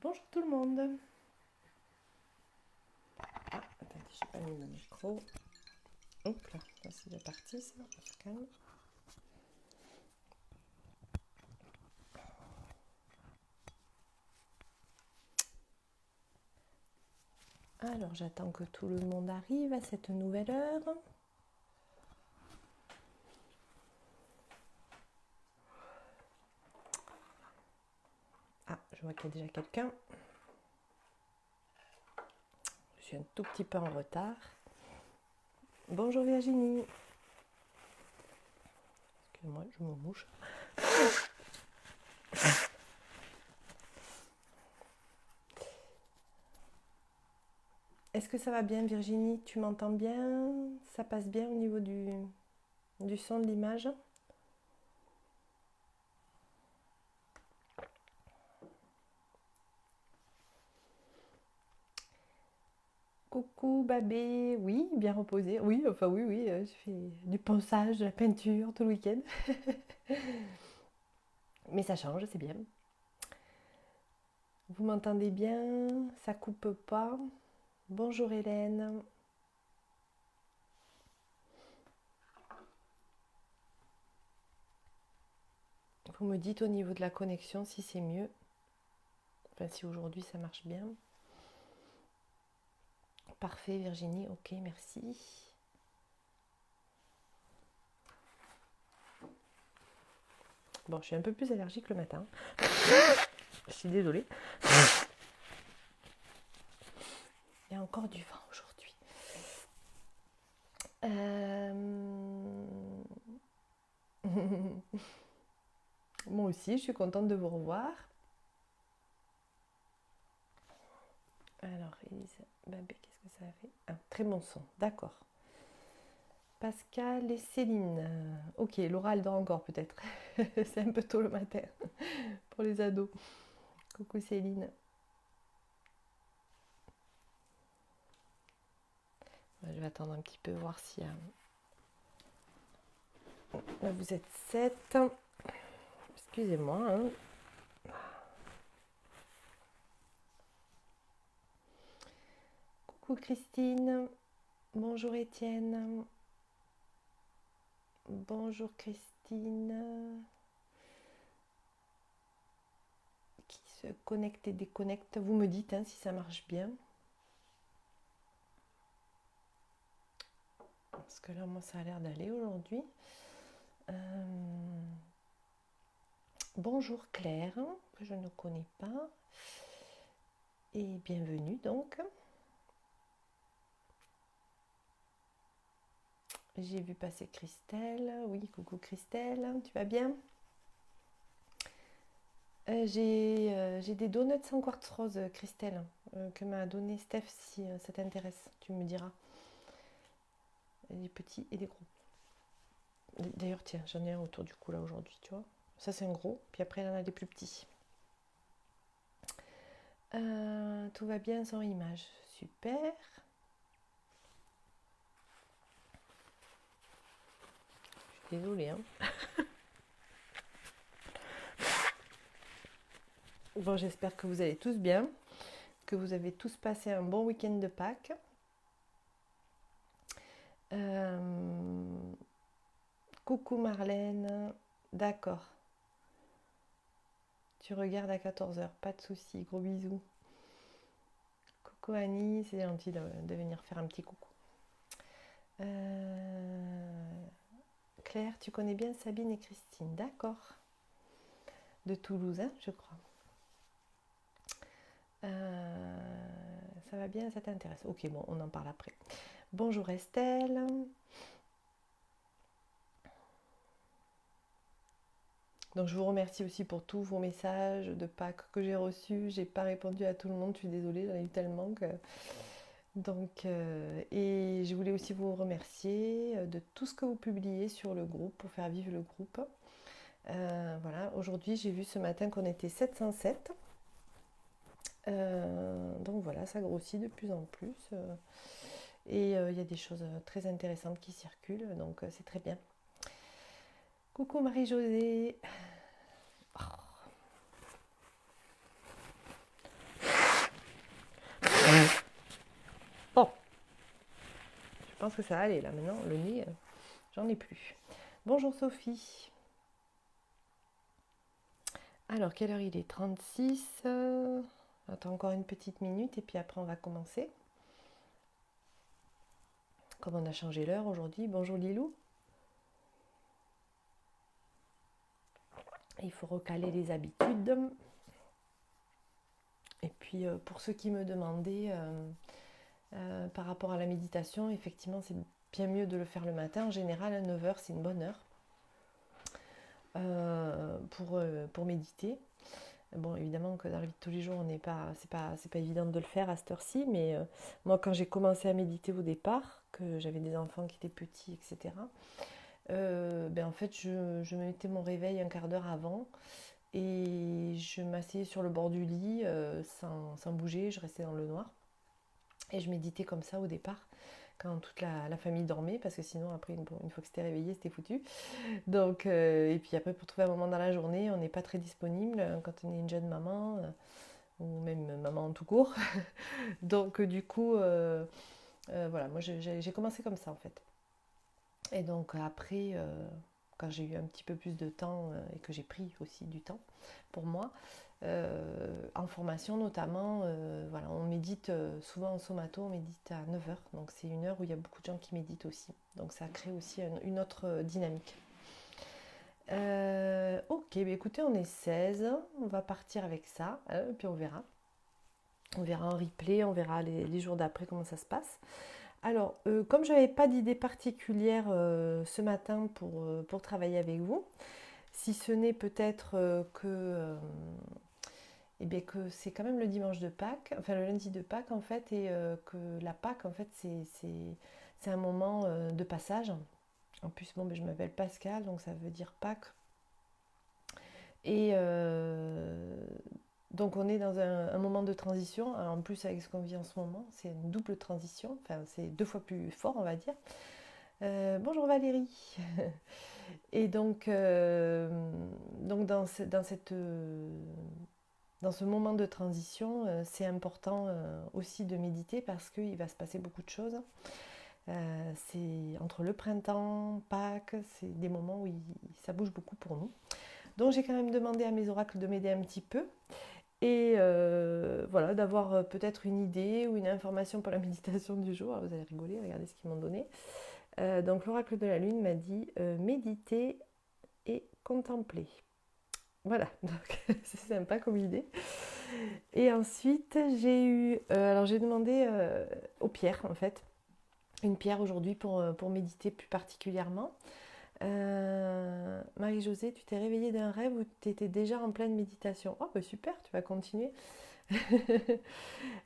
Bonjour tout le monde. Ah, attendez, j'ai pas mis mon micro. Hop là, ça c'est déjà parti ça, on se calme. Alors j'attends que tout le monde arrive à cette nouvelle heure. Ah, je vois qu'il y a déjà quelqu'un. Je suis un tout petit peu en retard. Bonjour Virginie. Excusez-moi, je me mouche. Est-ce que ça va bien Virginie? Tu m'entends bien? Ça passe bien au niveau du son, de l'image? Coucou Babé, oui, bien reposé. Oui, enfin oui, je fais du ponçage, de la peinture tout le week-end. Mais ça change, c'est bien. Vous m'entendez bien? Ça coupe pas? Bonjour Hélène. Vous me dites au niveau de la connexion si c'est mieux. Enfin, si aujourd'hui ça marche bien. Parfait Virginie, ok, merci. Bon, je suis un peu plus allergique le matin. Je suis désolée. Il y a encore du vent aujourd'hui. Moi aussi, je suis contente de vous revoir. Alors, Elise, Babé, qu'est-ce que ça a fait? Un très bon son, d'accord. Pascal et Céline. Ok, Laura, elle dort encore peut-être. C'est un peu tôt le matin pour les ados. Coucou Céline. Je vais attendre un petit peu, voir s'il y a... Là, vous êtes 7. Excusez-moi. Hein. Coucou Christine. Bonjour Étienne. Bonjour Christine. Qui se connecte et déconnecte. Vous me dites hein, si ça marche bien. Parce que là, moi, ça a l'air d'aller aujourd'hui. Bonjour Claire, que je ne connais pas. Et bienvenue donc. J'ai vu passer Christelle. Oui, coucou Christelle, tu vas bien? J'ai des donuts sans quartz rose, Christelle, que m'a donné Steph, si ça t'intéresse, tu me diras. Des petits et des gros. D'ailleurs, tiens, j'en ai un autour du cou là aujourd'hui, tu vois. Ça, c'est un gros, puis après, il y en a des plus petits. Tout va bien sans image, super. Je suis désolée, hein. Bon, j'espère que vous allez tous bien, que vous avez tous passé un bon week-end de Pâques. Coucou Marlène, d'accord. Tu regardes à 14h, pas de soucis, gros bisous. Coucou Annie, c'est gentil de venir faire un petit coucou. Claire, tu connais bien Sabine et Christine, d'accord. De Toulouse, hein, je crois. Ça va bien, ça t'intéresse? Ok, bon, on en parle après. Bonjour Estelle. Donc je vous remercie aussi pour tous vos messages de Pâques que j'ai reçus. J'ai pas répondu à tout le monde, je suis désolée, j'en ai eu tellement que... Donc, et je voulais aussi vous remercier de tout ce que vous publiez sur le groupe pour faire vivre le groupe. Voilà, aujourd'hui j'ai vu ce matin qu'on était 707. Donc voilà, ça grossit de plus en plus. Et il y a des choses très intéressantes qui circulent, donc c'est très bien. Coucou Marie-Josée. Oh. pense que ça va aller là maintenant. Le nez, j'en ai plus. Bonjour Sophie. Alors, quelle heure il est? 36. Attends encore une petite minute et puis après on va commencer. Comme on a changé l'heure aujourd'hui. Bonjour Lilou. Il faut recaler les habitudes. Et puis pour ceux qui me demandaient par rapport à la méditation, effectivement c'est bien mieux de le faire le matin. En général, à 9 heures, c'est une bonne heure pour méditer. Bon, évidemment que dans la vie de tous les jours, c'est pas évident de le faire à cette heure-ci, mais moi, quand j'ai commencé à méditer au départ, que j'avais des enfants qui étaient petits, etc., en fait, je me mettais mon réveil un quart d'heure avant et je m'asseyais sur le bord du lit sans bouger, je restais dans le noir et je méditais comme ça au départ quand toute la famille dormait, parce que sinon après une fois que c'était réveillé, c'était foutu. Donc et puis après, pour trouver un moment dans la journée, on n'est pas très disponible quand on est une jeune maman ou même maman en tout court. Donc du coup voilà, moi j'ai commencé comme ça en fait. Et donc après, quand j'ai eu un petit peu plus de temps et que j'ai pris aussi du temps pour moi, en formation notamment, voilà, on médite souvent en somato, on médite à 9 heures. Donc c'est une heure où il y a beaucoup de gens qui méditent aussi. Donc ça crée aussi une autre dynamique. Ok, écoutez, on est 16, on va partir avec ça, puis on verra. On verra en replay, on verra les jours d'après comment ça se passe. Alors, comme je n'avais pas d'idée particulière ce matin pour travailler avec vous, si ce n'est peut-être que c'est quand même le dimanche de Pâques, enfin le lundi de Pâques en fait, et que la Pâques en fait c'est un moment de passage. En plus, bon, je m'appelle Pascal, donc ça veut dire Pâques. Et donc on est dans un moment de transition. Alors en plus avec ce qu'on vit en ce moment, c'est une double transition, enfin c'est 2 fois plus fort on va dire. Bonjour Valérie. Et donc dans ce moment de transition, c'est important aussi de méditer parce qu'il va se passer beaucoup de choses. C'est entre le printemps, Pâques, c'est des moments où ça bouge beaucoup pour nous. Donc j'ai quand même demandé à mes oracles de m'aider un petit peu. Et voilà, d'avoir peut-être une idée ou une information pour la méditation du jour. Alors vous allez rigoler, regardez ce qu'ils m'ont donné. Donc l'oracle de la lune m'a dit méditer et contempler. Voilà, donc c'est sympa comme idée. Et ensuite j'ai demandé aux pierres en fait, une pierre aujourd'hui pour méditer plus particulièrement. Marie-Josée, tu t'es réveillée d'un rêve où tu étais déjà en pleine méditation. Oh bah super, tu vas continuer.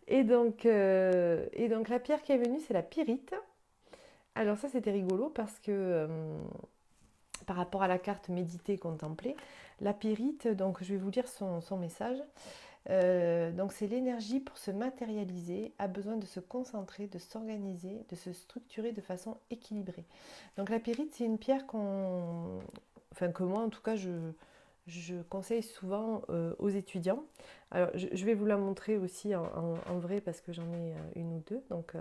et donc la pierre qui est venue, c'est la pyrite. Alors ça c'était rigolo parce que par rapport à la carte méditer, contempler, la pyrite, donc je vais vous lire son message. Donc c'est l'énergie pour se matérialiser, a besoin de se concentrer, de s'organiser, de se structurer de façon équilibrée. Donc la pyrite, c'est une pierre que moi en tout cas je conseille souvent aux étudiants. Alors je vais vous la montrer aussi en vrai parce que j'en ai une ou deux. Donc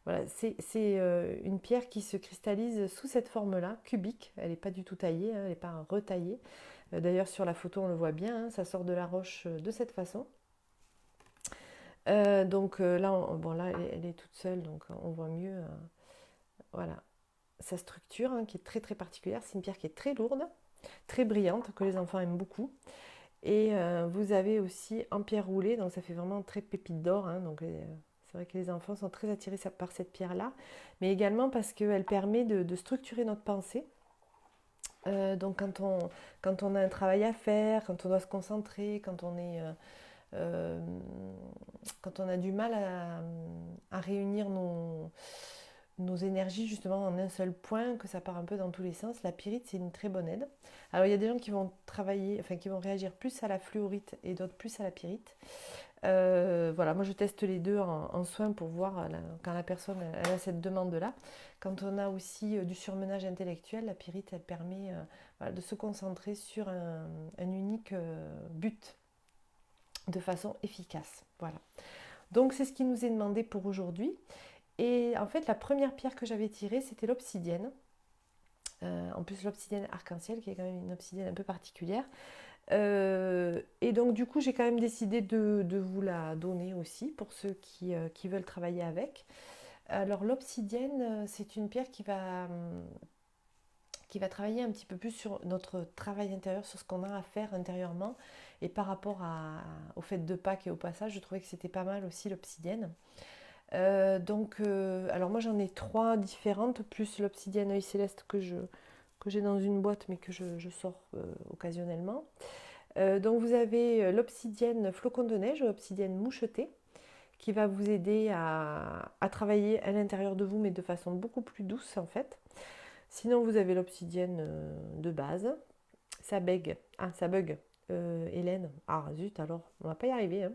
voilà, c'est une pierre qui se cristallise sous cette forme-là, cubique. Elle n'est pas du tout taillée, hein, elle n'est pas retaillée. D'ailleurs sur la photo on le voit bien, hein, ça sort de la roche de cette façon. Donc là, elle est toute seule, donc on voit mieux. Voilà, sa structure hein, qui est très très particulière. C'est une pierre qui est très lourde, très brillante, que les enfants aiment beaucoup. Et vous avez aussi en pierre roulée, donc ça fait vraiment très pépite d'or. Hein, donc c'est vrai que les enfants sont très attirés par cette pierre-là, mais également parce qu'elle permet de structurer notre pensée. Donc quand on a un travail à faire, quand on doit se concentrer, quand on a du mal à réunir nos énergies justement en un seul point, que ça part un peu dans tous les sens, la pyrite c'est une très bonne aide. Alors il y a des gens qui vont qui vont réagir plus à la fluorite et d'autres plus à la pyrite. Voilà, moi je teste les deux en soins pour voir quand la personne elle a cette demande-là. Quand on a aussi du surmenage intellectuel, la pyrite elle permet de se concentrer sur un unique but de façon efficace. Voilà. Donc c'est ce qui nous est demandé pour aujourd'hui. Et en fait, la première pierre que j'avais tirée, c'était l'obsidienne. En plus, l'obsidienne arc-en-ciel, qui est quand même une obsidienne un peu particulière. Et donc, du coup, j'ai quand même décidé de vous la donner aussi pour ceux qui veulent travailler avec. Alors, l'obsidienne, c'est une pierre qui va travailler un petit peu plus sur notre travail intérieur, sur ce qu'on a à faire intérieurement. Et par rapport au fait de Pâques et au passage, je trouvais que c'était pas mal aussi l'obsidienne. Alors moi j'en ai 3 différentes, plus l'obsidienne œil céleste que j'ai dans une boîte, mais que je sors occasionnellement. Donc vous avez l'obsidienne flocon de neige, l'obsidienne mouchetée, qui va vous aider à travailler à l'intérieur de vous, mais de façon beaucoup plus douce en fait. Sinon, vous avez l'obsidienne de base. Ça bug. Ah, ça bug. Hélène. Ah, zut, alors, on va pas y arriver hein,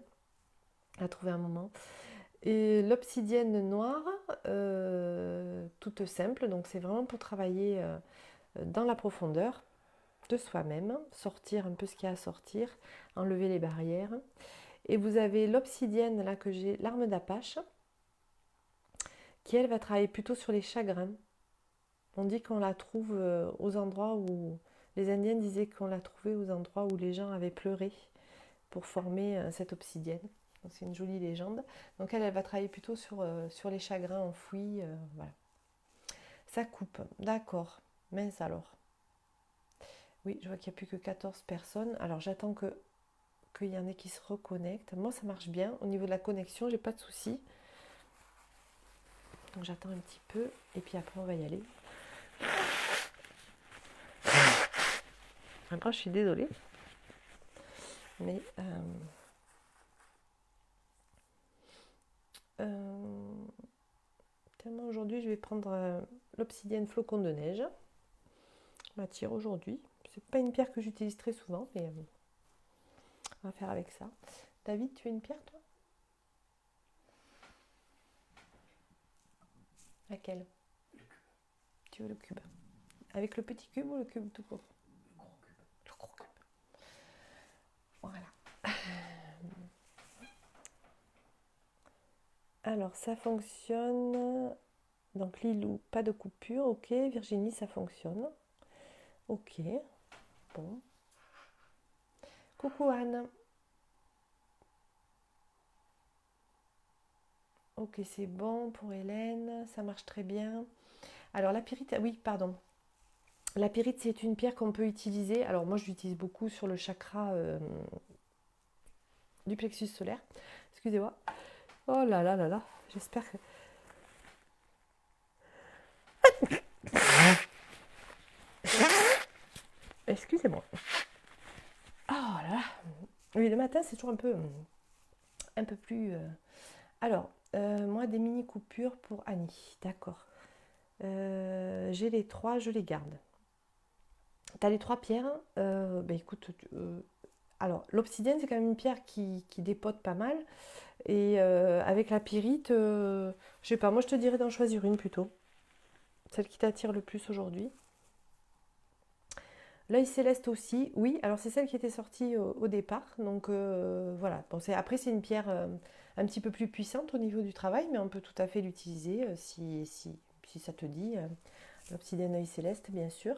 à trouver un moment. Et l'obsidienne noire, toute simple. Donc, c'est vraiment pour travailler dans la profondeur de soi-même, sortir un peu ce qu'il y a à sortir, enlever les barrières. Et vous avez l'obsidienne, là, que j'ai, l'arme d'Apache, qui, elle, va travailler plutôt sur les chagrins. On dit qu'on la trouve aux endroits où... Les Indiens disaient qu'on la trouvait aux endroits où les gens avaient pleuré pour former cette obsidienne. Donc c'est une jolie légende. Donc elle va travailler plutôt sur les chagrins enfouis. Voilà. Ça coupe. D'accord. Mince alors. Oui, je vois qu'il n'y a plus que 14 personnes. Alors j'attends qu'il y en ait qui se reconnectent. Moi ça marche bien. Au niveau de la connexion, j'ai pas de soucis. Donc j'attends un petit peu. Et puis après on va y aller. Après, je suis désolée. Mais tellement aujourd'hui, je vais prendre l'obsidienne flocon de neige. Je m'attire aujourd'hui. C'est pas une pierre que j'utilise très souvent, mais on va faire avec ça. David, tu as une pierre, toi? Laquelle? Tu veux le cube? Avec le petit cube ou le cube tout court? Le gros cube. Voilà. Alors, ça fonctionne. Donc, Lilou, pas de coupure. Ok. Virginie, ça fonctionne. Ok. Bon. Coucou Anne. Ok, c'est bon pour Hélène. Ça marche très bien. Alors, la pyrite, oui, pardon. La pyrite, c'est une pierre qu'on peut utiliser. Alors, moi, je l'utilise beaucoup sur le chakra du plexus solaire. Excusez-moi. Oh là là là là. J'espère que... Excusez-moi. Oh là là. Oui, le matin, c'est toujours un peu plus... Alors, moi, des mini coupures pour Annie. D'accord. J'ai les 3, je les garde. T'as les 3 pierres. Bah écoute, alors l'obsidienne, c'est quand même une pierre qui dépote pas mal. Et avec la pyrite, je sais pas, moi je te dirais d'en choisir une plutôt. Celle qui t'attire le plus aujourd'hui. L'œil céleste aussi, oui. Alors c'est celle qui était sortie au départ. Donc voilà. Bon, après c'est une pierre un petit peu plus puissante au niveau du travail, mais on peut tout à fait l'utiliser si ça te dit. L'obsidienne œil céleste, bien sûr.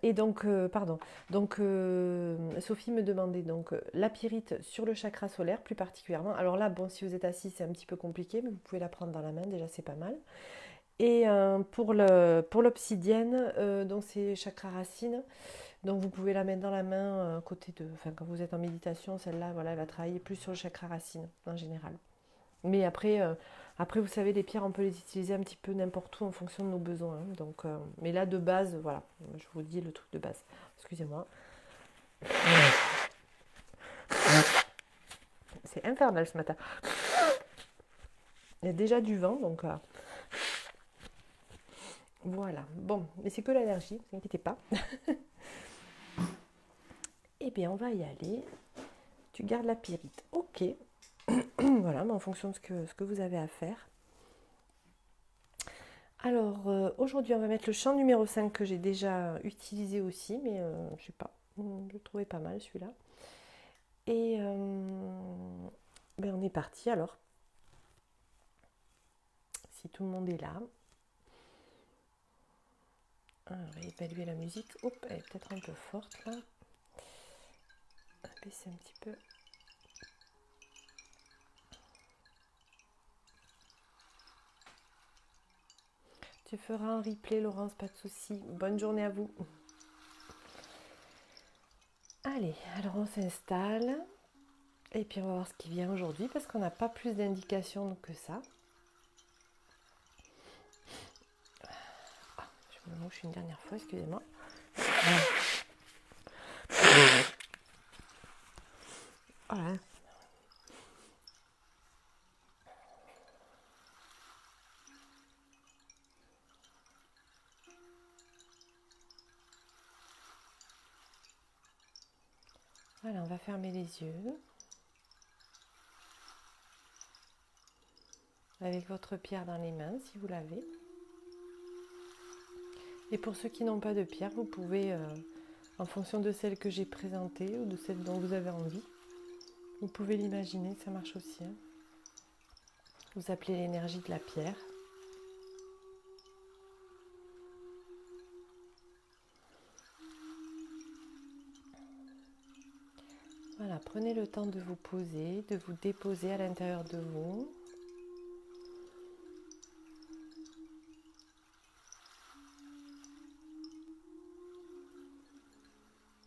Et donc, pardon. Donc, Sophie me demandait donc la pyrite sur le chakra solaire plus particulièrement. Alors là, bon, si vous êtes assis, c'est un petit peu compliqué, mais vous pouvez la prendre dans la main, déjà c'est pas mal. Et pour l'obsidienne, donc c'est chakra racine. Donc vous pouvez la mettre dans la main enfin quand vous êtes en méditation, celle-là, voilà, elle va travailler plus sur le chakra racine en général. Mais après, vous savez, les pierres, on peut les utiliser un petit peu n'importe où en fonction de nos besoins, hein. Donc, mais là, de base, voilà, je vous dis le truc de base. Excusez-moi. C'est infernal ce matin. Il y a déjà du vent, donc voilà. Bon, mais c'est que l'allergie, ne vous inquiétez pas. Eh bien, on va y aller. Tu gardes la pyrite. Ok. Voilà, mais en fonction de ce que vous avez à faire. Alors, aujourd'hui, on va mettre le chant numéro 5 que j'ai déjà utilisé aussi, mais je sais pas, je le trouvais pas mal celui-là. Et ben on est parti alors. si tout le monde est là. Alors, on va évaluer la musique. Hop, elle est peut-être un peu forte là. On va baisser un petit peu. Tu feras un replay, Laurence, pas de souci. Bonne journée à vous. Allez, alors on s'installe. Et puis on va voir ce qui vient aujourd'hui parce qu'on n'a pas plus d'indications que ça. Ah, je me mouche une dernière fois, excusez-moi. Voilà. Voilà, on va fermer les yeux. Avec votre pierre dans les mains, si vous l'avez. Et pour ceux qui n'ont pas de pierre, vous pouvez, en fonction de celle que j'ai présentée ou de celle dont vous avez envie, vous pouvez l'imaginer, ça marche aussi. Hein. Vous appelez l'énergie de la pierre. Voilà, prenez le temps de vous poser, de vous déposer à l'intérieur de vous.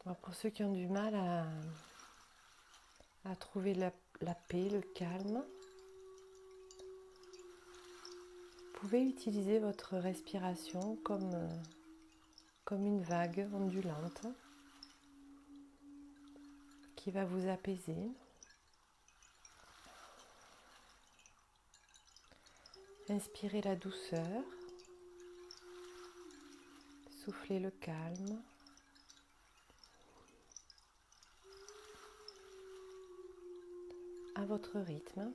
Alors pour ceux qui ont du mal à trouver la paix, le calme, vous pouvez utiliser votre respiration comme une vague ondulante qui va vous apaiser. Inspirez la douceur, soufflez le calme. À votre rythme.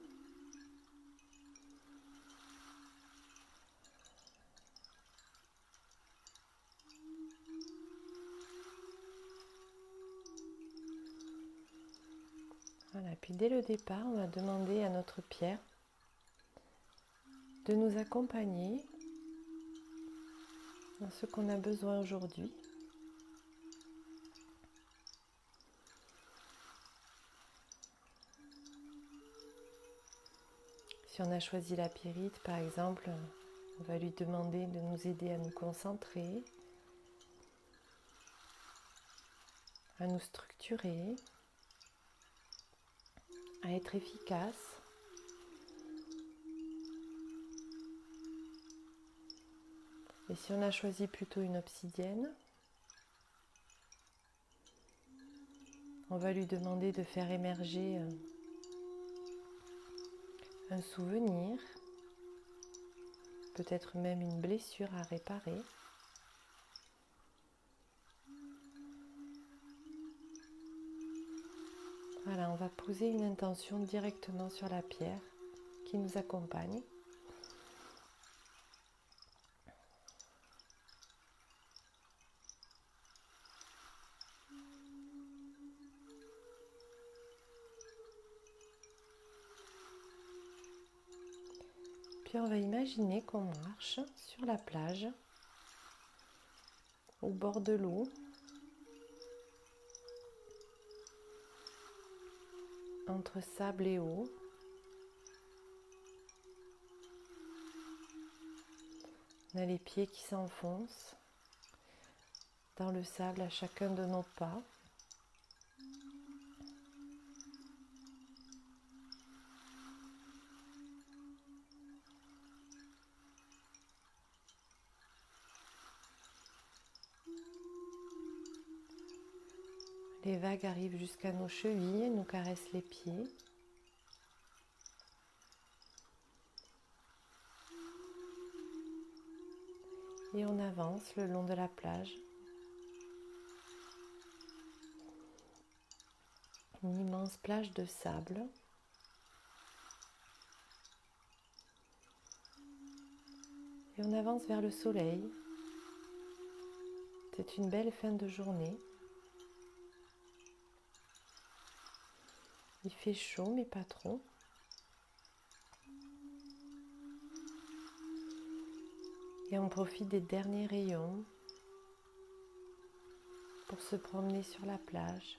Voilà, puis dès le départ, on va demander à notre pierre de nous accompagner dans ce qu'on a besoin aujourd'hui. Si on a choisi la pyrite, par exemple, on va lui demander de nous aider à nous concentrer, à nous structurer, à être efficace. Et si on a choisi plutôt une obsidienne, on va lui demander de faire émerger un souvenir, peut-être même une blessure à réparer. Voilà, on va poser une intention directement sur la pierre qui nous accompagne. Puis on va imaginer qu'on marche sur la plage, au bord de l'eau, entre sable et eau. On a les pieds qui s'enfoncent dans le sable à chacun de nos pas. Les vagues arrivent jusqu'à nos chevilles et nous caressent les pieds. Et on avance le long de la plage. Une immense plage de sable. Et on avance vers le soleil. C'est une belle fin de journée. Il fait chaud mais pas trop. Et on profite des derniers rayons pour se promener sur la plage.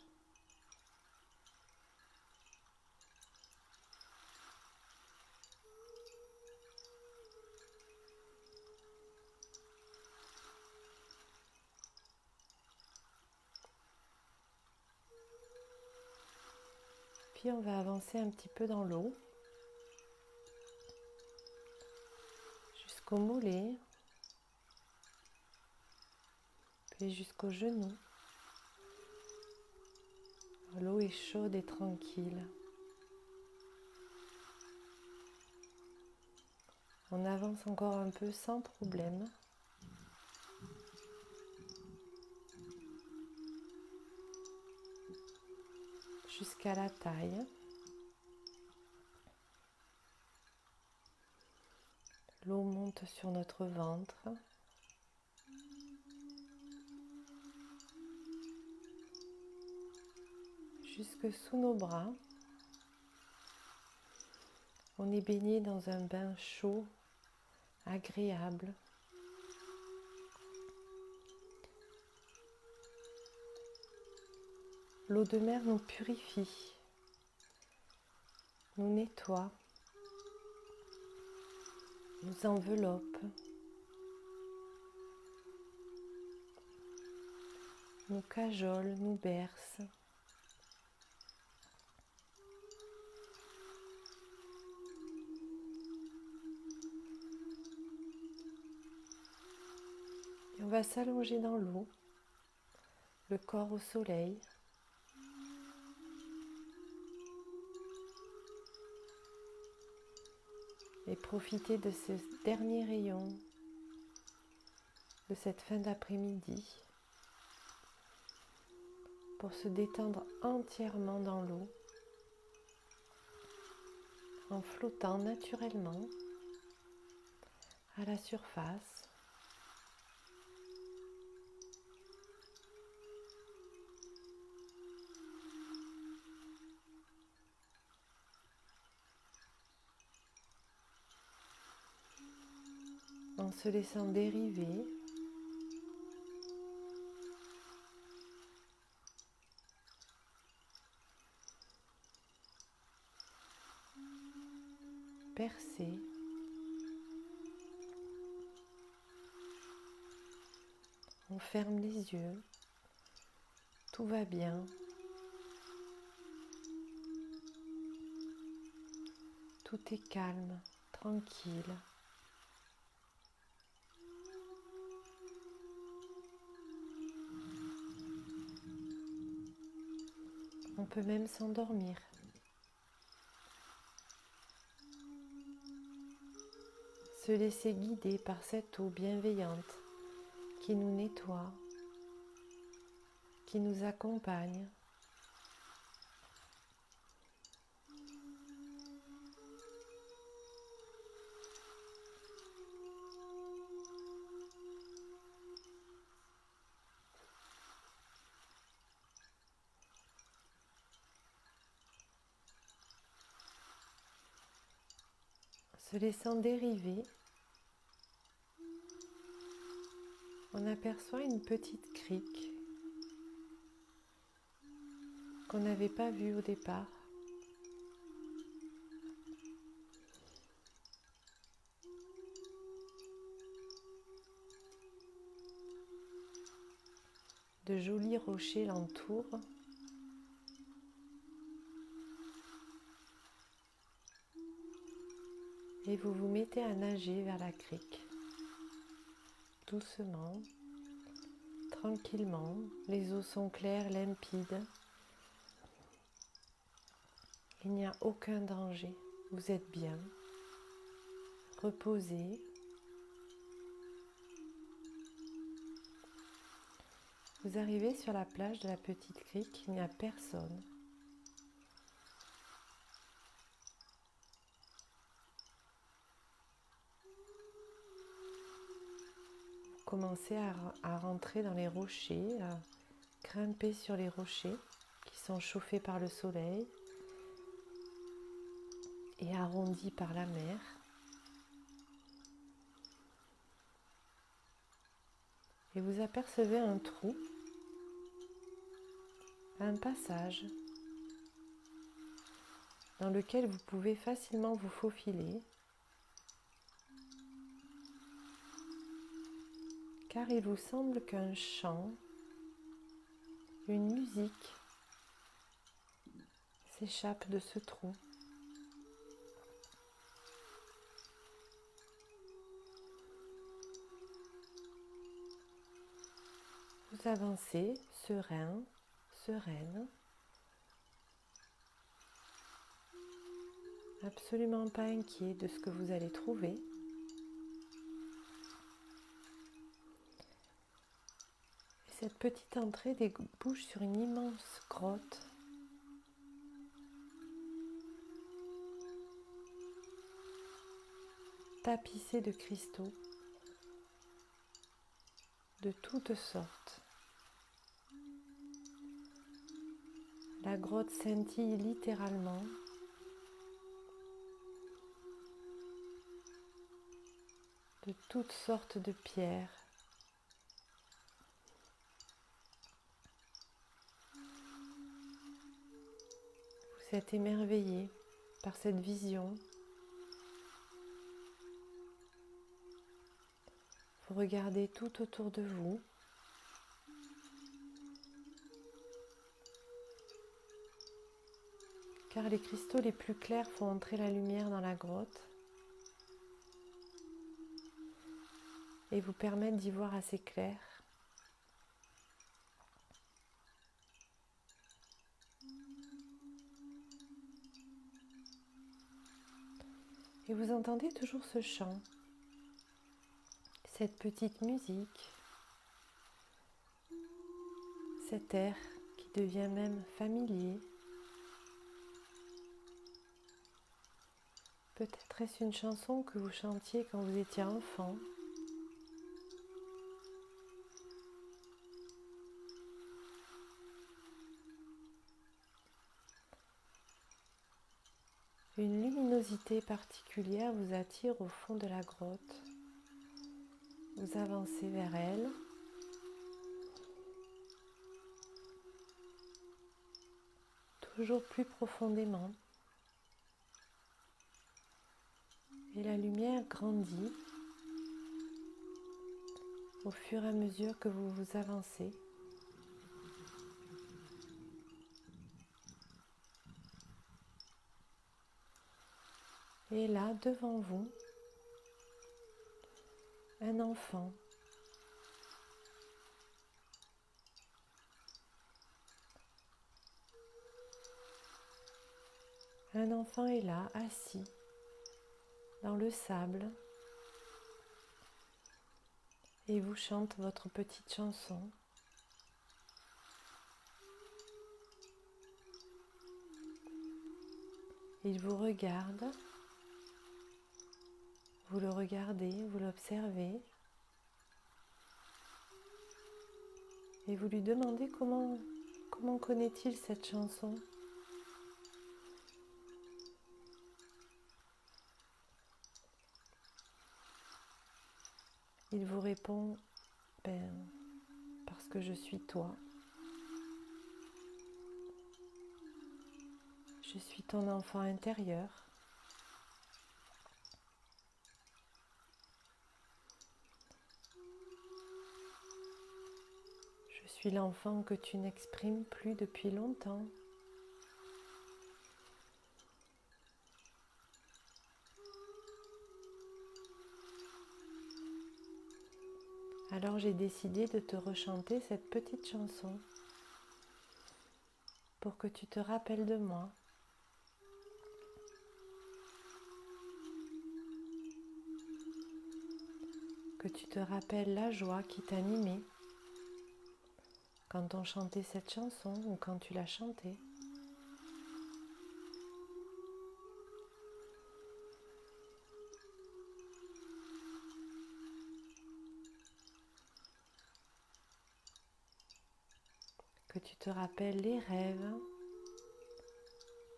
Puis on va avancer un petit peu dans l'eau jusqu'au mollet, puis jusqu'aux genoux. L'eau est chaude et tranquille. On avance encore un peu sans problème. Jusqu'à la taille. L'eau monte sur notre ventre. Jusque sous nos bras. On est baigné dans un bain chaud, agréable. L'eau de mer nous purifie, nous nettoie, nous enveloppe, nous cajole, nous berce. Et on va s'allonger dans l'eau, le corps au soleil. Et profiter de ce dernier rayon, de cette fin d'après-midi, pour se détendre entièrement dans l'eau, en flottant naturellement à la surface. En se laissant dériver, bercer, on ferme les yeux, tout va bien, tout est calme, tranquille. On peut même s'endormir. Se laisser guider par cette eau bienveillante qui nous nettoie, qui nous accompagne. Se laissant dériver, on aperçoit une petite crique qu'on n'avait pas vue au départ. De jolis rochers l'entourent. Et vous vous mettez à nager vers la crique. Doucement, tranquillement, les eaux sont claires, limpides. Il n'y a aucun danger, vous êtes bien, reposé. Vous arrivez sur la plage de la petite crique, il n'y a personne. Vous commencez à rentrer dans les rochers, à grimper sur les rochers qui sont chauffés par le soleil et arrondis par la mer. et vous apercevez un trou, un passage dans lequel vous pouvez facilement vous faufiler, car il vous semble qu'un chant, une musique s'échappe de ce trou. Vous avancez serein, sereine, absolument pas inquiet de ce que vous allez trouver. Et cette petite entrée débouche sur une immense grotte tapissée de cristaux de toutes sortes. La grotte scintille littéralement. De toutes sortes de pierres. Vous êtes émerveillé par cette vision. Vous regardez tout autour de vous. Car les cristaux les plus clairs font entrer la lumière dans la grotte et vous permettent d'y voir assez clair. Et vous entendez toujours ce chant, cette petite musique, cet air qui devient même familier. Peut-être est-ce une chanson que vous chantiez quand vous étiez enfant. Une luminosité particulière vous attire au fond de la grotte. Vous avancez vers elle. Toujours plus profondément. Et la lumière grandit au fur et à mesure que vous vous avancez. Et là, devant vous, un enfant. Un enfant est là, assis, dans le sable, et vous chante votre petite chanson. Il vous regarde, vous le regardez, vous l'observez, et vous lui demandez comment connaît-il cette chanson. Il vous répond, parce que je suis toi. Je suis ton enfant intérieur. Je suis l'enfant que tu n'exprimes plus depuis longtemps. Alors j'ai décidé de te rechanter cette petite chanson pour que tu te rappelles de moi. Que tu te rappelles la joie qui t'animait quand on chantait cette chanson ou quand tu l'as chantée. Que tu te rappelles les rêves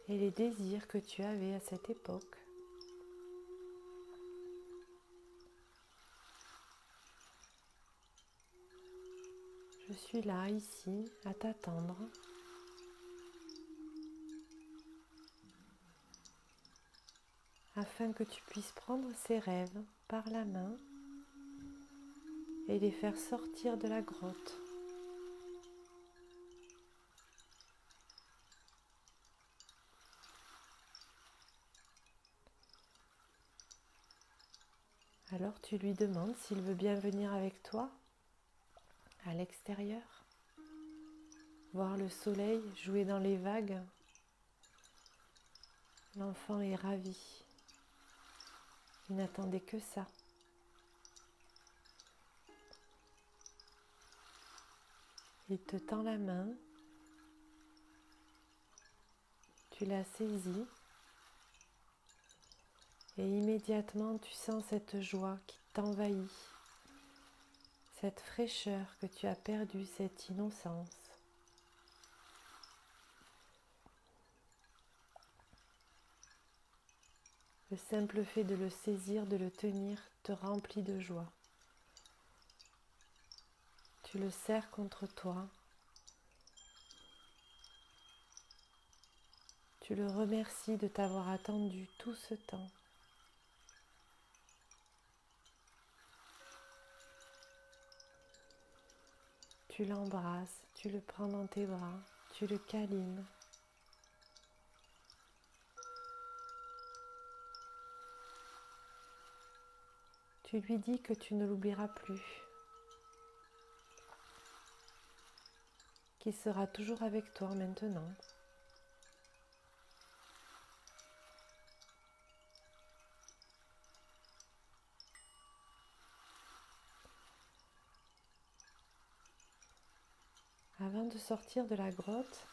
et les désirs que tu avais à cette époque. suis là, ici, à t'attendre. Afin que tu puisses prendre ces rêves par la main et les faire sortir de la grotte. Alors tu lui demandes s'il veut bien venir avec toi à l'extérieur, voir le soleil jouer dans les vagues. L'enfant est ravi. Il n'attendait que ça. Il te tend la main. Tu la saisis. Et immédiatement, tu sens cette joie qui t'envahit. Cette fraîcheur que tu as perdue, cette innocence. Le simple fait de le saisir, de le tenir, te remplit de joie. Tu le serres contre toi. Tu le remercies de t'avoir attendu tout ce temps. Tu l'embrasses, tu le prends dans tes bras, tu le câlines. Tu lui dis que tu ne l'oublieras plus, qu'il sera toujours avec toi maintenant. Avant de sortir de la grotte,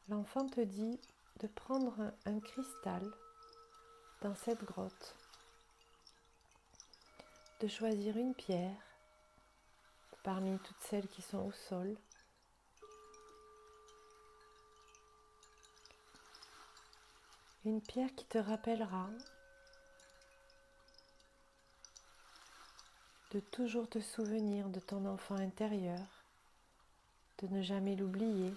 l'enfant te dit de prendre un cristal dans cette grotte, de choisir une pierre parmi toutes celles qui sont au sol, une pierre qui te rappellera de toujours te souvenir de ton enfant intérieur, de ne jamais l'oublier,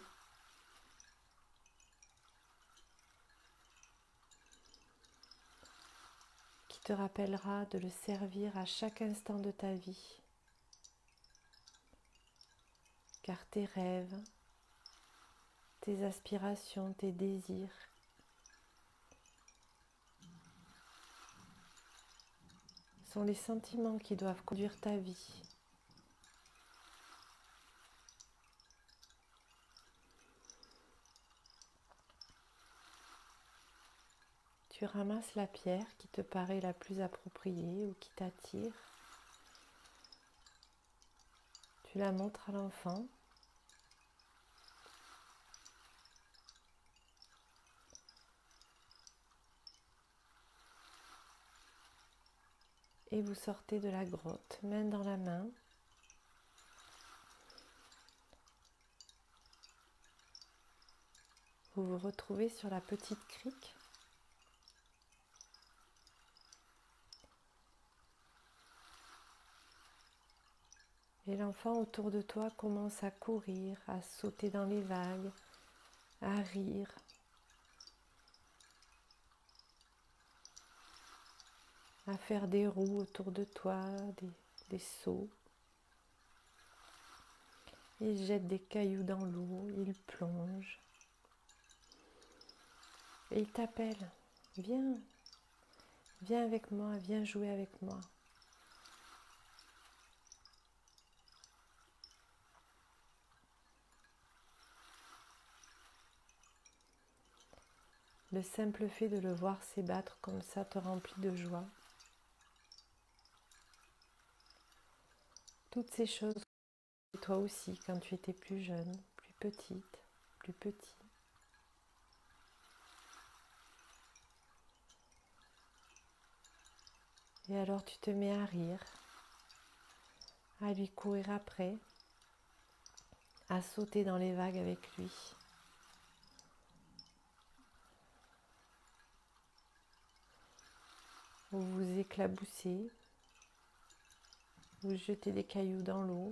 qui te rappellera de le servir à chaque instant de ta vie. Car tes rêves, tes aspirations, tes désirs sont les sentiments qui doivent conduire ta vie. Tu ramasses la pierre qui te paraît la plus appropriée ou qui t'attire. Tu la montres à l'enfant. Et vous sortez de la grotte, main dans la main. Vous vous retrouvez sur la petite crique. Et l'enfant autour de toi commence à courir, à sauter dans les vagues, à rire. À faire des roues autour de toi, des sauts. Il jette des cailloux dans l'eau, il plonge. Et il t'appelle, viens, viens avec moi, viens jouer avec moi. Le simple fait de le voir s'ébattre comme ça te remplit de joie. Toutes ces choses, et toi aussi, quand tu étais plus jeune, plus petite, plus petit. Et alors tu te mets à rire, à lui courir après, à sauter dans les vagues avec lui. Vous vous éclaboussez, vous jetez des cailloux dans l'eau.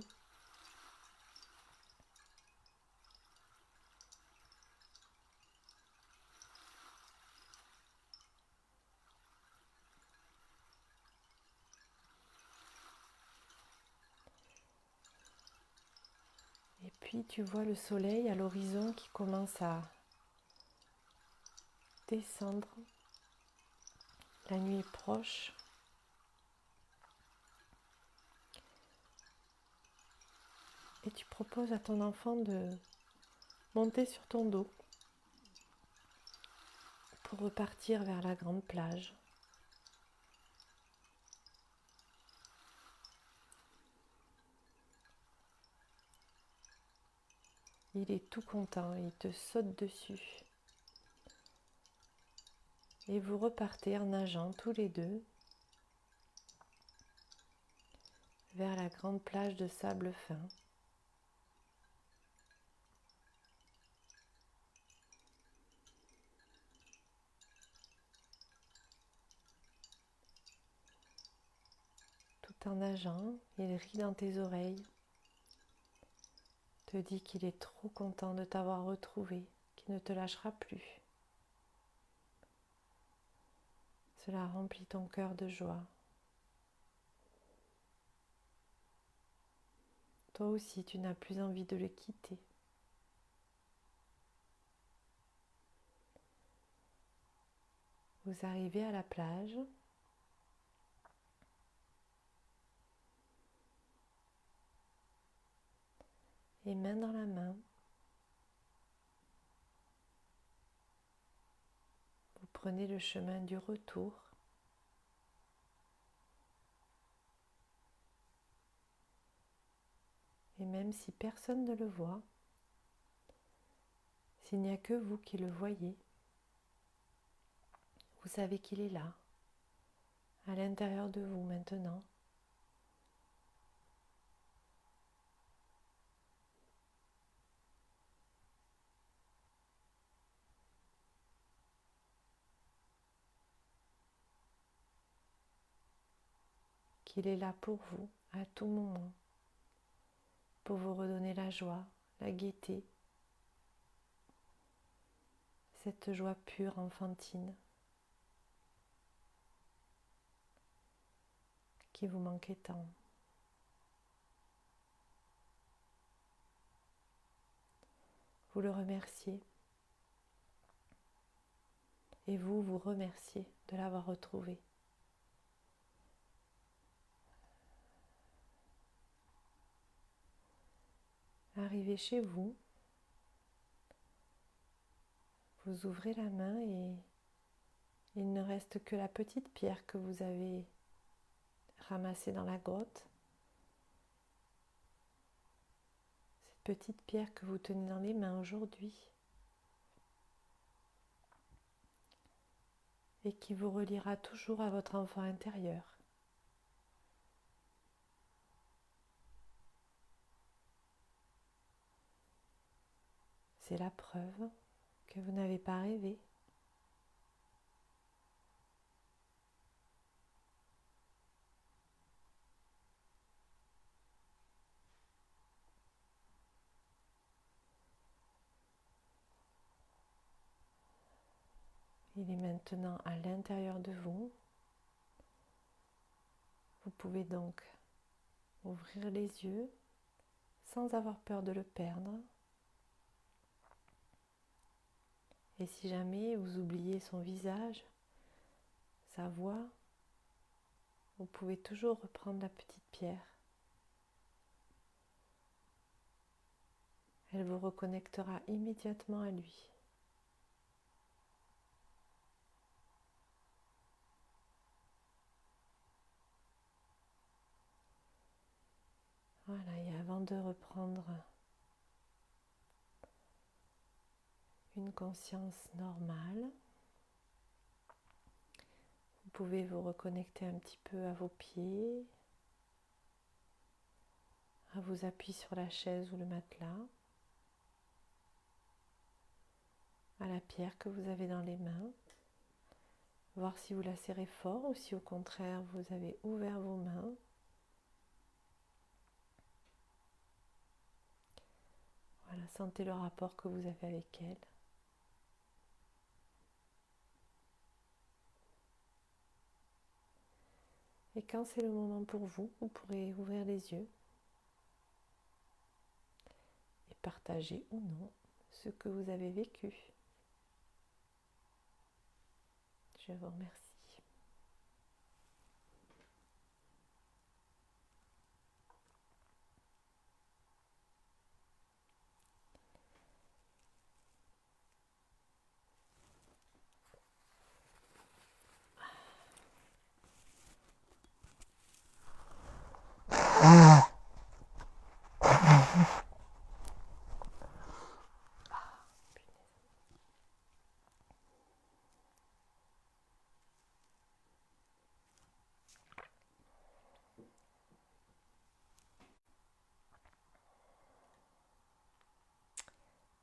Puis tu vois le soleil à l'horizon qui commence à descendre. La nuit est proche. Et tu proposes à ton enfant de monter sur ton dos pour repartir vers la grande plage. Il est tout content, il te saute dessus. Et vous repartez en nageant tous les deux vers la grande plage de sable fin. Tout en nageant, il rit dans tes oreilles, te dit qu'il est trop content de t'avoir retrouvé, qu'il ne te lâchera plus. Cela remplit ton cœur de joie. Toi aussi, tu n'as plus envie de le quitter. Vous arrivez à la plage. Et main dans la main, vous prenez le chemin du retour. Et même si personne ne le voit, s'il n'y a que vous qui le voyez, vous savez qu'il est là, à l'intérieur de vous maintenant. Qu'il est là pour vous à tout moment, pour vous redonner la joie, la gaieté, cette joie pure, enfantine, qui vous manquait tant. Vous le remerciez et vous vous remerciez de l'avoir retrouvé. Arrivé chez vous, vous ouvrez la main et il ne reste que la petite pierre que vous avez ramassée dans la grotte. Cette petite pierre que vous tenez dans les mains aujourd'hui et qui vous reliera toujours à votre enfant intérieur. C'est la preuve que vous n'avez pas rêvé. Il est maintenant à l'intérieur de vous. Vous pouvez donc ouvrir les yeux sans avoir peur de le perdre. Et si jamais vous oubliez son visage, sa voix, vous pouvez toujours reprendre la petite pierre. Elle vous reconnectera immédiatement à lui. Voilà, et avant de reprendre une conscience normale, vous pouvez vous reconnecter un petit peu à vos pieds, à vos appuis sur la chaise ou le matelas, à la pierre que vous avez dans les mains, voir si vous la serrez fort ou si au contraire vous avez ouvert vos mains. Voilà, sentez le rapport que vous avez avec elle. Et quand c'est le moment pour vous, vous pourrez ouvrir les yeux et partager ou non ce que vous avez vécu. Je vous remercie.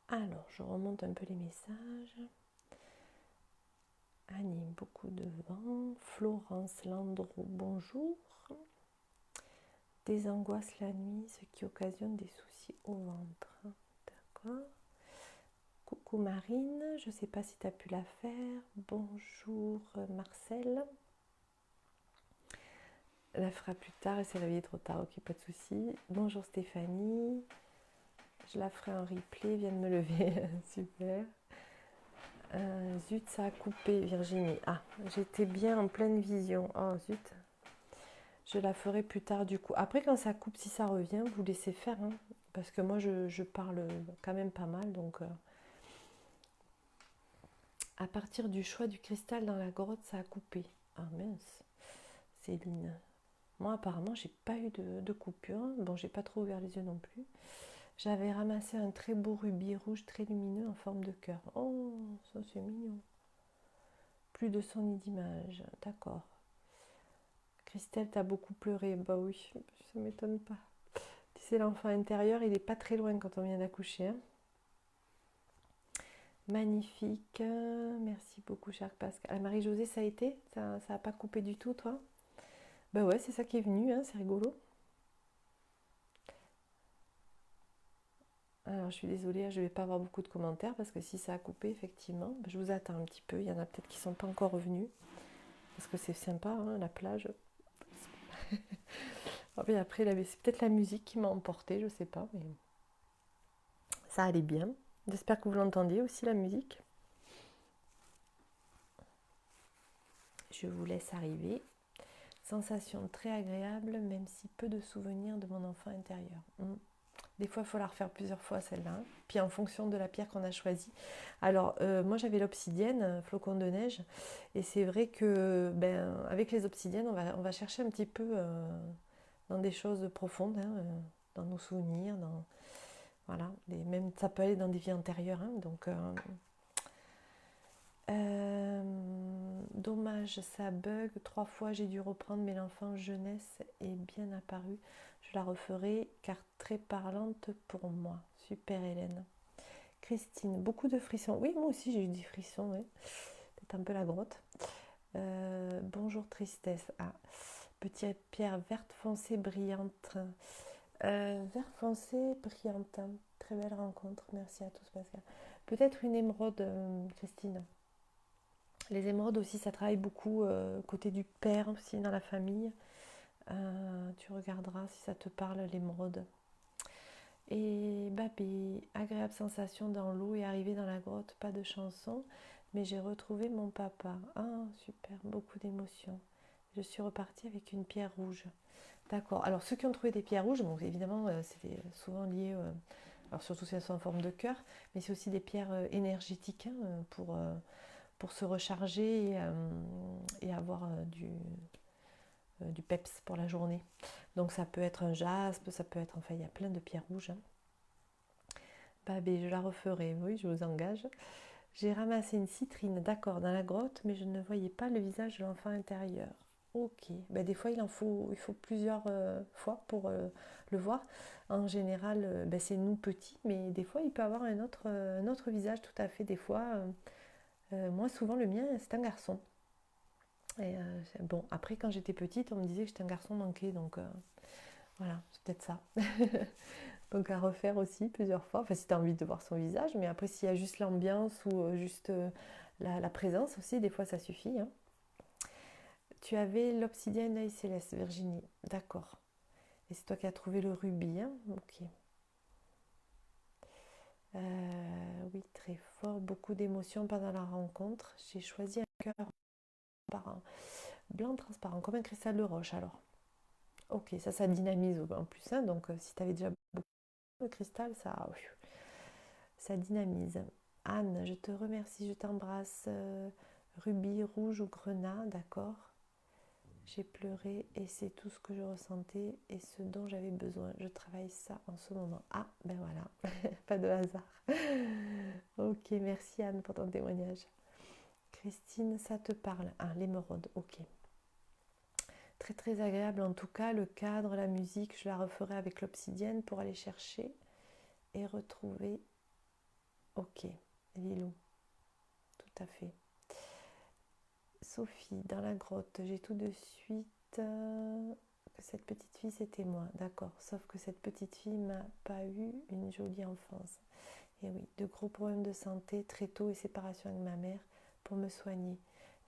Alors, je remonte un peu les messages. Annie, beaucoup de vent. Florence Landreau, bonjour. Des angoisses la nuit, ce qui occasionne des soucis au ventre. D'accord. Coucou Marine, je ne sais pas si tu as pu la faire. Bonjour Marcel. Elle la fera plus tard et s'est réveillée trop tard, ok, pas de souci. Bonjour Stéphanie. Je la ferai en replay, vient de me lever. Super. Zut, ça a coupé Virginie. Ah, j'étais bien en pleine vision. Oh zut. Je la ferai plus tard du coup. Après quand ça coupe, si ça revient, vous laissez faire. Hein, parce que moi je parle quand même pas mal. Donc à partir du choix du cristal dans la grotte, ça a coupé. Ah mince. Céline. Moi apparemment j'ai pas eu de coupure. Bon, j'ai pas trop ouvert les yeux non plus. J'avais ramassé un très beau rubis rouge très lumineux en forme de cœur. Oh, ça c'est mignon. Plus de son ni d'image. D'accord. Christelle, t'as beaucoup pleuré. Bah oui, ça m'étonne pas. Tu sais, l'enfant intérieur, il est pas très loin quand on vient d'accoucher. Hein. Magnifique. Merci beaucoup, cher Pascal. Marie-Josée, ça a été? Ça a pas coupé du tout, toi? Bah ouais, c'est ça qui est venu, hein, c'est rigolo. Alors, je suis désolée, je vais pas avoir beaucoup de commentaires parce que si ça a coupé, effectivement, je vous attends un petit peu. Il y en a peut-être qui sont pas encore revenus parce que c'est sympa, hein, la plage. Oh, mais après, c'est peut-être la musique qui m'a emporté, je sais pas, mais ça allait bien. J'espère que vous l'entendez aussi, la musique. Je vous laisse arriver. Sensation très agréable, même si peu de souvenirs de mon enfant intérieur. Des fois, il faut la refaire plusieurs fois, celle-là. Puis en fonction de la pierre qu'on a choisie. Alors, moi, j'avais l'obsidienne, flocon de neige. Et c'est vrai que, avec les obsidiennes, on va chercher un petit peu dans des choses profondes, hein, dans nos souvenirs, voilà. Même, ça peut aller dans des vies antérieures. Hein, donc, dommage, ça bug. 3 fois, j'ai dû reprendre, mais l'enfant jeunesse est bien apparu. Je la referai car très parlante pour moi. Super Hélène. Christine, beaucoup de frissons. Oui, moi aussi j'ai eu des frissons. Ouais. Peut-être un peu la grotte. Bonjour tristesse. Ah, petite pierre verte foncée brillante. Vert foncé brillante. Très belle rencontre. Merci à tous Pascal. Peut-être une émeraude, Christine. Les émeraudes aussi, ça travaille beaucoup côté du père aussi dans la famille. Tu regarderas si ça te parle l'émeraude. Et Babé, agréable sensation dans l'eau et arrivé dans la grotte, pas de chanson, mais j'ai retrouvé mon papa. Ah, super, beaucoup d'émotions. Je suis repartie avec une pierre rouge. D'accord. Alors ceux qui ont trouvé des pierres rouges, bon, évidemment, c'est souvent lié, alors surtout si elles sont en forme de cœur, mais c'est aussi des pierres énergétiques hein, pour se recharger et avoir du peps pour la journée. Donc ça peut être un jaspe, ça peut être, enfin il y a plein de pierres rouges. Hein. Babé, je la referai, oui, je vous engage. J'ai ramassé une citrine, d'accord, dans la grotte, mais je ne voyais pas le visage de l'enfant intérieur. Ok, des fois il faut plusieurs fois pour le voir. En général, c'est nous petits, mais des fois il peut avoir un autre visage tout à fait. Des fois, moi souvent le mien c'est un garçon. Et bon, après quand j'étais petite, on me disait que j'étais un garçon manqué, donc voilà, c'est peut-être ça. Donc à refaire aussi plusieurs fois, enfin si tu as envie de voir son visage, mais après s'il y a juste l'ambiance ou juste la présence aussi, des fois ça suffit. Hein. Tu avais l'obsidienne œil céleste, Virginie, d'accord. Et c'est toi qui as trouvé le rubis, hein. Ok. Oui, très fort, beaucoup d'émotions pendant la rencontre. J'ai choisi un cœur transparent, blanc transparent, comme un cristal de roche alors. Ok, ça dynamise en plus, hein, donc si tu avais déjà beaucoup de cristal, ça dynamise. Anne, je te remercie, je t'embrasse. Rubis, rouge ou grenat, d'accord. J'ai pleuré et c'est tout ce que je ressentais et ce dont j'avais besoin. Je travaille ça en ce moment. Ah, ben voilà, pas de hasard. Ok, merci Anne pour ton témoignage. Christine, ça te parle? Ah, l'émeraude, ok. Très très agréable en tout cas, le cadre, la musique, je la referai avec l'obsidienne pour aller chercher et retrouver. Ok, Lilou, tout à fait. Sophie, dans la grotte, j'ai tout de suite que cette petite fille c'était moi, d'accord. Sauf que cette petite fille m'a pas eu une jolie enfance. Et oui, de gros problèmes de santé très tôt et séparation avec ma mère pour me soigner.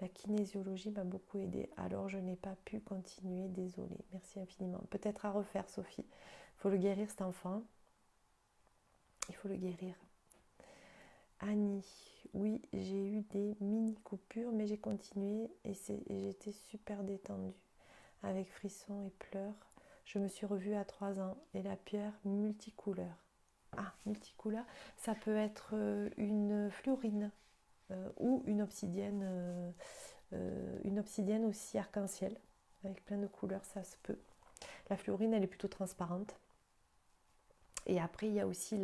La kinésiologie m'a beaucoup aidée, alors je n'ai pas pu continuer, désolée. Merci infiniment. Peut-être à refaire, Sophie. Il faut le guérir cet enfant. Il faut le guérir. Annie, oui, j'ai eu des mini coupures, mais j'ai continué et j'étais super détendue. Avec frissons et pleurs, je me suis revue à 3 ans et la pierre multicouleur. Ah, multicouleur, ça peut être une fluorine ou une obsidienne aussi arc-en-ciel avec plein de couleurs, ça se peut. La fluorine, elle est plutôt transparente. Et après, il y a aussi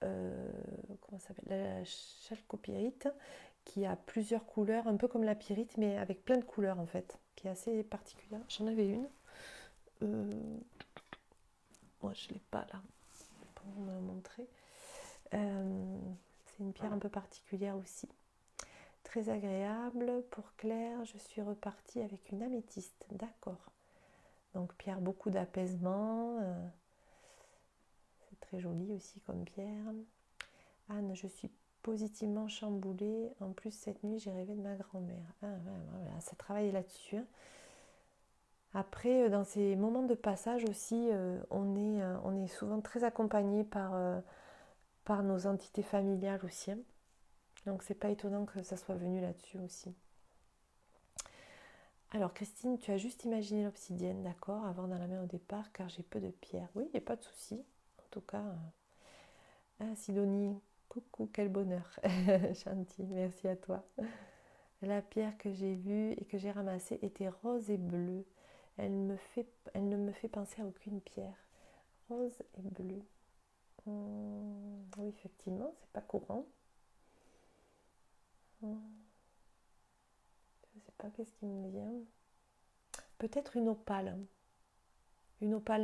comment ça s'appelle, la chalcopyrite qui a plusieurs couleurs, un peu comme la pyrite, mais avec plein de couleurs en fait, qui est assez particulière. J'en avais une. Moi, je ne l'ai pas là pour vous me la montrer. C'est une pierre un peu particulière aussi. Très agréable. Pour Claire, je suis repartie avec une améthyste. D'accord. Donc pierre, beaucoup d'apaisement. C'est très joli aussi comme pierre. Anne, je suis positivement chamboulée. En plus, cette nuit, j'ai rêvé de ma grand-mère. Ah, voilà, ça travaille là-dessus. Hein. Après, dans ces moments de passage aussi, on est souvent très accompagné par nos entités familiales aussi. Hein. Donc, c'est pas étonnant que ça soit venu là-dessus aussi. Alors, Christine, tu as juste imaginé l'obsidienne, d'accord, avant dans la main au départ, car j'ai peu de pierres. Oui, il n'y a pas de souci. En tout cas, ah, Sidonie, coucou, quel bonheur. Chanty, merci à toi. La pierre que j'ai vue et que j'ai ramassée était rose et bleue. Elle ne me fait penser à aucune pierre. Rose et bleu. Oui, effectivement, c'est pas courant. Je sais pas qu'est-ce qui me vient. Peut-être une opale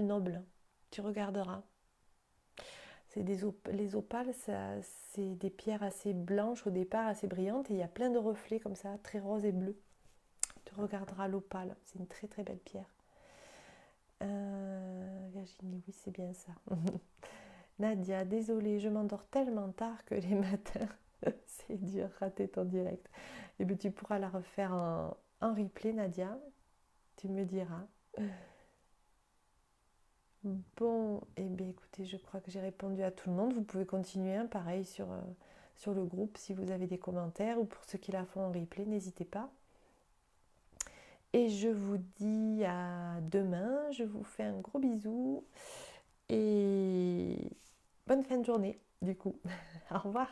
noble. Tu regarderas. Les opales, c'est des pierres assez blanches au départ, assez brillantes, et il y a plein de reflets comme ça, très rose et bleu. Tu regarderas l'opale, c'est une très très belle pierre. Virginie, oui, c'est bien ça. Nadia, désolée, je m'endors tellement tard que les matins, c'est dur, rater ton direct. Et bien tu pourras la refaire en replay, Nadia, tu me diras. Bon, et bien écoutez, je crois que j'ai répondu à tout le monde. Vous pouvez continuer, hein, pareil, sur le groupe si vous avez des commentaires ou pour ceux qui la font en replay, n'hésitez pas. Et je vous dis à demain, je vous fais un gros bisou et bonne fin de journée du coup. Au revoir.